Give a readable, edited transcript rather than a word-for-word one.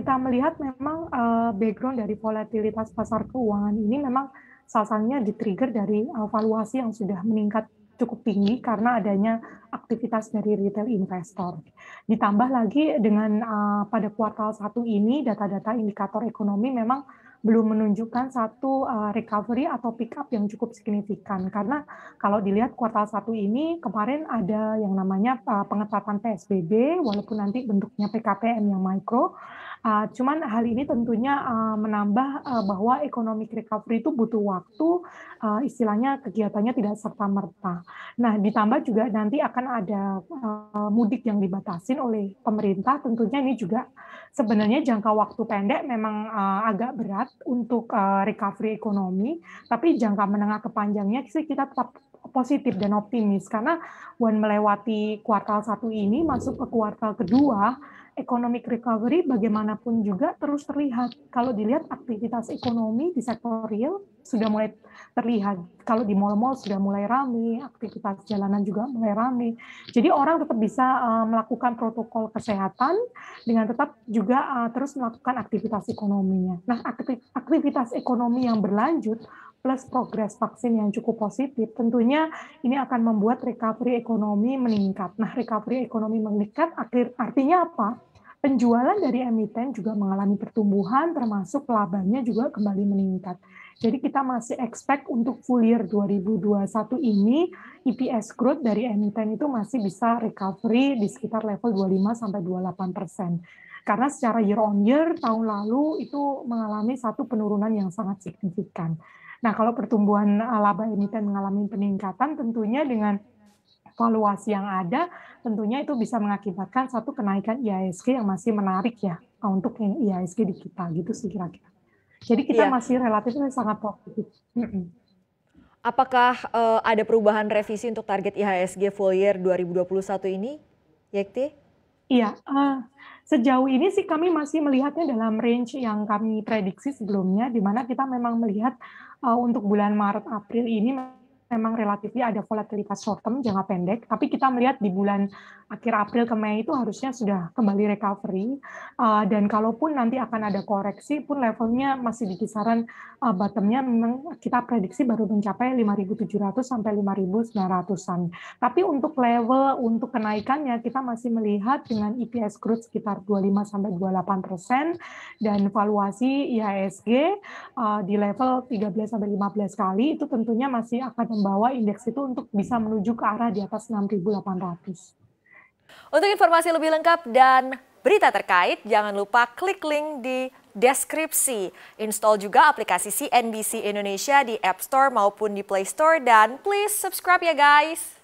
kita melihat memang background dari volatilitas pasar keuangan ini memang salah satunya di-trigger dari valuasi yang sudah meningkat cukup tinggi karena adanya aktivitas dari retail investor. Ditambah lagi dengan pada kuartal 1 ini data-data indikator ekonomi memang belum menunjukkan satu recovery atau pick up yang cukup signifikan. Karena kalau dilihat kuartal 1 ini kemarin ada yang namanya pengetatan PSBB walaupun nanti bentuknya PKPM yang mikro, cuman hal ini tentunya menambah bahwa economic recovery itu butuh waktu, istilahnya kegiatannya tidak serta-merta. Nah, ditambah juga nanti akan ada mudik yang dibatasin oleh pemerintah, tentunya ini juga sebenarnya jangka waktu pendek memang agak berat untuk recovery ekonomi, tapi jangka menengah ke panjangnya sih kita tetap positif dan optimis karena melewati kuartal 1 ini masuk ke kuartal kedua, economic recovery bagaimanapun juga terus terlihat. Kalau dilihat aktivitas ekonomi di sektor real sudah mulai terlihat. Kalau di mal-mal sudah mulai ramai, aktivitas jalanan juga mulai ramai. Jadi orang tetap bisa melakukan protokol kesehatan dengan tetap juga terus melakukan aktivitas ekonominya. Nah, aktivitas ekonomi yang berlanjut plus progres vaksin yang cukup positif, tentunya ini akan membuat recovery ekonomi meningkat. Nah, recovery ekonomi meningkat artinya apa? Penjualan dari emiten juga mengalami pertumbuhan, termasuk labanya juga kembali meningkat. Jadi kita masih expect untuk full year 2021 ini EPS growth dari emiten itu masih bisa recovery di sekitar level 25-28%. Karena secara year on year tahun lalu itu mengalami satu penurunan yang sangat signifikan. Nah, kalau pertumbuhan laba emiten mengalami peningkatan tentunya dengan valuasi yang ada, tentunya itu bisa mengakibatkan satu kenaikan IHSG yang masih menarik ya untuk IHSG di kita gitu sih kira-kira. Jadi kita Iya, masih relatif sangat positif. apakah ada perubahan revisi untuk target IHSG full year 2021 ini, Yekti? Iya, sejauh ini sih kami masih melihatnya dalam range yang kami prediksi sebelumnya, di mana kita memang melihat untuk bulan Maret April ini memang relatifnya ada volatilitas short term jangka pendek, tapi kita melihat di bulan akhir April ke Mei itu harusnya sudah kembali recovery, dan kalaupun nanti akan ada koreksi pun levelnya masih di kisaran bottom-nya memang kita prediksi baru mencapai 5.700 sampai 5.900-an. Tapi untuk level untuk kenaikannya kita masih melihat dengan EPS growth sekitar 25-28% dan valuasi IHSG di level 13-15 kali itu tentunya masih akan membawa indeks itu untuk bisa menuju ke arah di atas 6.800. Untuk informasi lebih lengkap dan berita terkait, jangan lupa klik link di deskripsi. Install juga aplikasi CNBC Indonesia di App Store maupun di Play Store dan please subscribe ya guys.